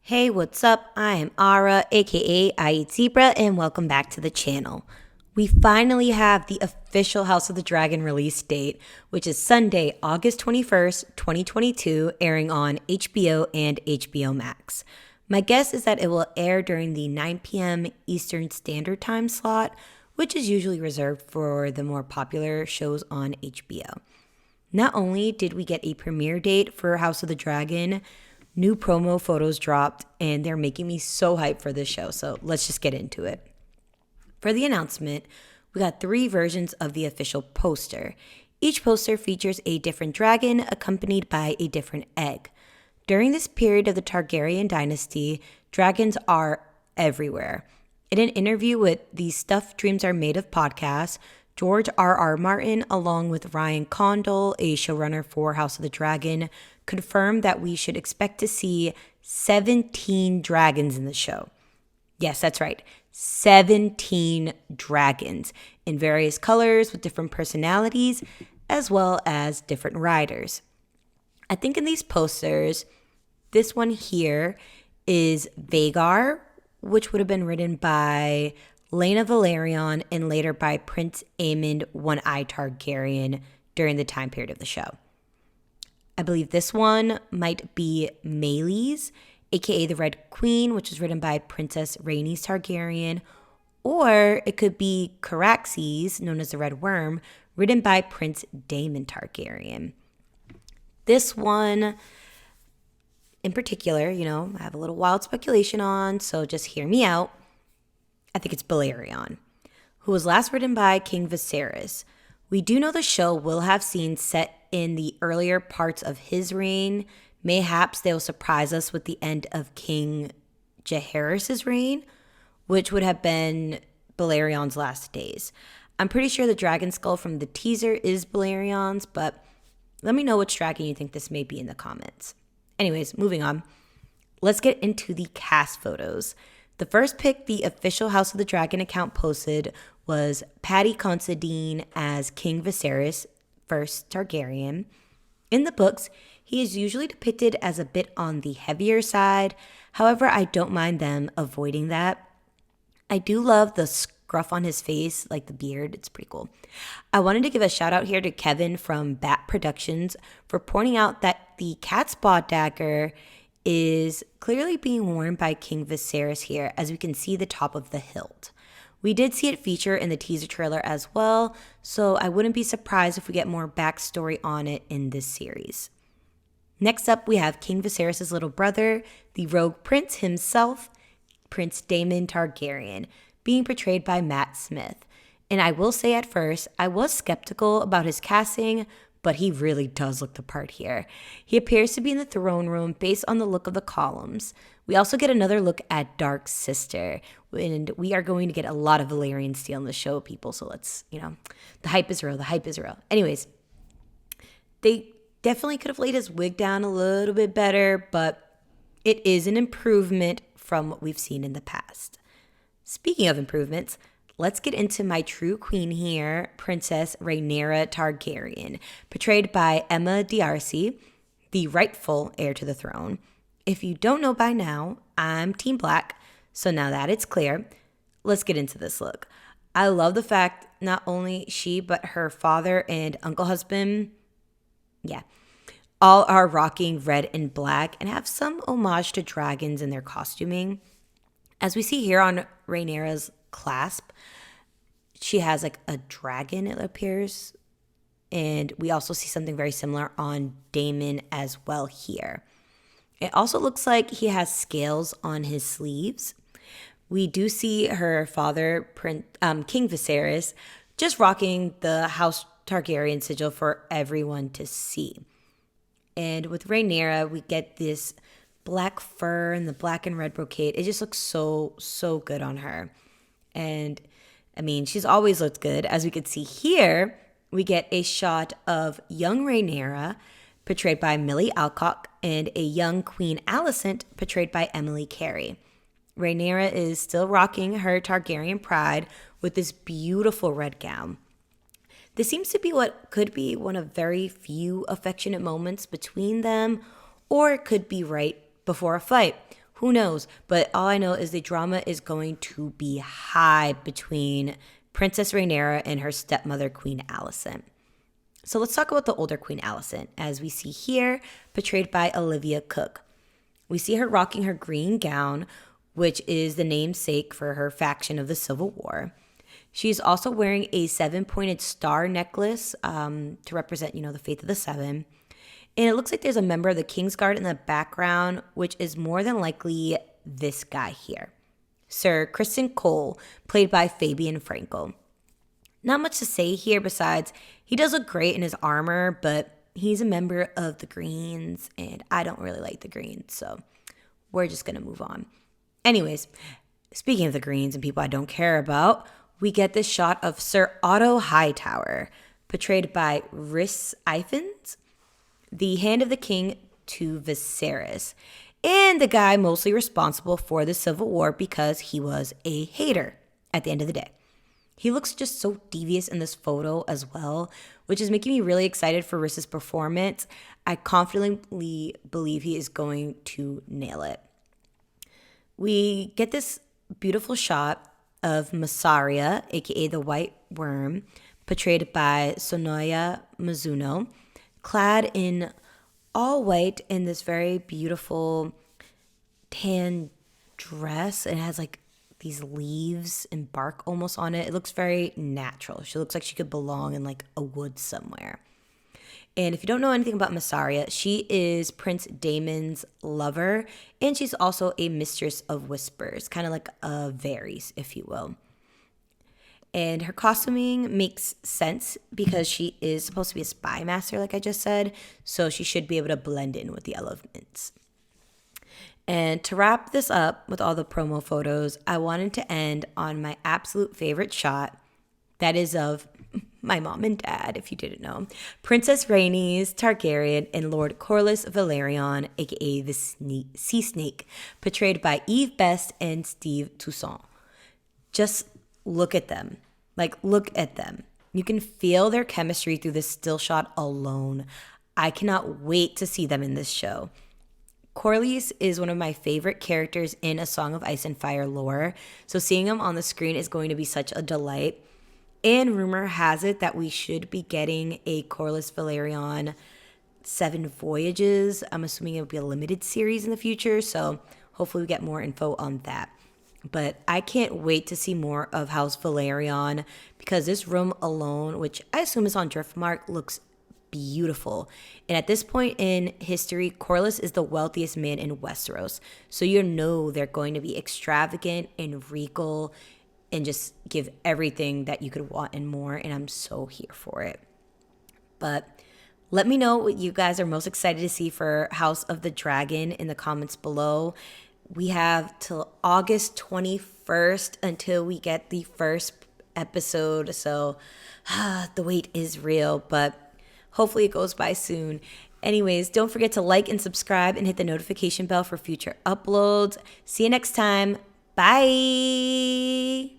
Hey, what's up? I am Ara, aka I Eat Zebra, and welcome back to the channel. We finally have the official House of the Dragon release date, which is Sunday, August 21st, 2022, airing on HBO and HBO Max. My guess is that it will air during the 9 p.m. Eastern Standard Time slot, which is usually reserved for the more popular shows on HBO. Not only did we get a premiere date for House of the Dragon, new promo photos dropped, and they're making me so hyped for this show. So let's just get into it. For the announcement, we got 3 versions of the official poster. Each poster features a different dragon accompanied by a different egg. During this period of the Targaryen dynasty, dragons are everywhere. In an interview with the Stuff Dreams Are Made Of podcast, George R.R. Martin, along with Ryan Condal, a showrunner for House of the Dragon, confirmed that we should expect to see 17 dragons in the show. Yes, that's right. 17 dragons in various colors with different personalities, as well as different riders. I think in these posters, this one here is Vhagar, which would have been written by Laena Velaryon and later by Prince Aemond One-Eye Targaryen during the time period of the show. I believe this one might be Meleys, aka the Red Queen, which was written by Princess Rhaenys Targaryen, or it could be Caraxes, known as the Red Worm, written by Prince Damon Targaryen. This one in particular, I have a little wild speculation on, so just hear me out. I think it's Balerion, who was last written by King Viserys. We do know the show will have scenes set in the earlier parts of his reign. Mayhaps they'll surprise us with the end of King Jaehaerys' reign, which would have been Balerion's last days. I'm pretty sure the dragon skull from the teaser is Balerion's, but let me know which dragon you think this may be in the comments. Anyways, moving on. Let's get into the cast photos. The first pic the official House of the Dragon account posted was Paddy Considine as King Viserys, first Targaryen. In the books, he is usually depicted as a bit on the heavier side. However, I don't mind them avoiding that. I do love the scruff on his face, like the beard. It's pretty cool. I wanted to give a shout out here to Kevin from Bat Productions for pointing out that the cat's paw dagger is clearly being worn by King Viserys here, as we can see the top of the hilt. We did see it feature in the teaser trailer as well, so I wouldn't be surprised if we get more backstory on it in this series. Next up, we have King Viserys' little brother, the rogue prince himself, Prince Damon Targaryen, being portrayed by Matt Smith. And I will say at first, I was skeptical about his casting, but he really does look the part here. He appears to be in the throne room based on the look of the columns. We also get another look at Dark's sister, and we are going to get a lot of Valyrian steel in the show, people, so let's, the hype is real, the hype is real. Anyways, they definitely could have laid his wig down a little bit better, but it is an improvement from what we've seen in the past. Speaking of improvements, let's get into my true queen here, Princess Rhaenyra Targaryen, portrayed by Emma D'Arcy, the rightful heir to the throne. If you don't know by now, I'm Team Black, so now that it's clear, let's get into this look. I love the fact not only she, but her father and uncle husband, all are rocking red and black and have some homage to dragons in their costuming. As we see here on Rhaenyra's clasp, she has like a dragon, it appears. And we also see something very similar on Damon as well here. It also looks like he has scales on his sleeves. We do see her father, King Viserys, just rocking the House Targaryen sigil for everyone to see. And with Rhaenyra, we get this black fur and the black and red brocade. It just looks so, so good on her. And she's always looked good. As we could see here, we get a shot of young Rhaenyra, portrayed by Millie Alcock, and a young Queen Alicent, portrayed by Emily Carey. Rhaenyra is still rocking her Targaryen pride with this beautiful red gown. This seems to be what could be one of very few affectionate moments between them, or it could be right before a fight. Who knows? But all I know is the drama is going to be high between Princess Rhaenyra and her stepmother, Queen Alicent. So let's talk about the older Queen Alicent, as we see here, portrayed by Olivia Cooke. We see her rocking her green gown, which is the namesake for her faction of the Civil War. She's also wearing a 7-pointed star necklace to represent, the Faith of the Seven. And it looks like there's a member of the Kingsguard in the background, which is more than likely this guy here. Sir Kristen Cole, played by Fabian Frankel. Not much to say here besides he does look great in his armor, but he's a member of the Greens, and I don't really like the Greens, so we're just going to move on. Anyways, speaking of the Greens and people I don't care about, we get this shot of Sir Otto Hightower, portrayed by Rhys Ifans, the hand of the king to Viserys, and the guy mostly responsible for the Civil War because he was a hater at the end of the day. He looks just so devious in this photo as well, which is making me really excited for Rhys's performance. I confidently believe he is going to nail it. We get this beautiful shot of Massaria, aka the White Worm, portrayed by Sonoya Mizuno, clad in all white in this very beautiful tan dress. It has like these leaves and bark almost on it. It looks very natural. She looks like she could belong in like a wood somewhere. And if you don't know anything about Massaria, she is Prince Damon's lover, and she's also a mistress of whispers, kind of like a Varys, if you will. And her costuming makes sense because she is supposed to be a spy master, like I just said, so she should be able to blend in with the elements. And to wrap this up with all the promo photos, I wanted to end on my absolute favorite shot, that is of my mom and dad, if you didn't know, Princess Rhaenys Targaryen and Lord Corlys Velaryon, aka the Sea Snake, portrayed by Eve Best and Steve Toussaint. Just look at them. Look at them. You can feel their chemistry through this still shot alone. I cannot wait to see them in this show. Corlys is one of my favorite characters in A Song of Ice and Fire lore, so seeing him on the screen is going to be such a delight. And rumor has it that we should be getting a Corlys Velaryon 7 Voyages. I'm assuming it'll be a limited series in the future, so hopefully we get more info on that. But I can't wait to see more of House Velaryon because this room alone, which I assume is on Driftmark, looks beautiful. And at this point in history, Corlys is the wealthiest man in Westeros. So you know they're going to be extravagant and regal and just give everything that you could want and more. And I'm so here for it. But let me know what you guys are most excited to see for House of the Dragon in the comments below. We have till August 21st until we get the first episode. So the wait is real, but hopefully it goes by soon. Anyways, don't forget to like and subscribe and hit the notification bell for future uploads. See you next time. Bye.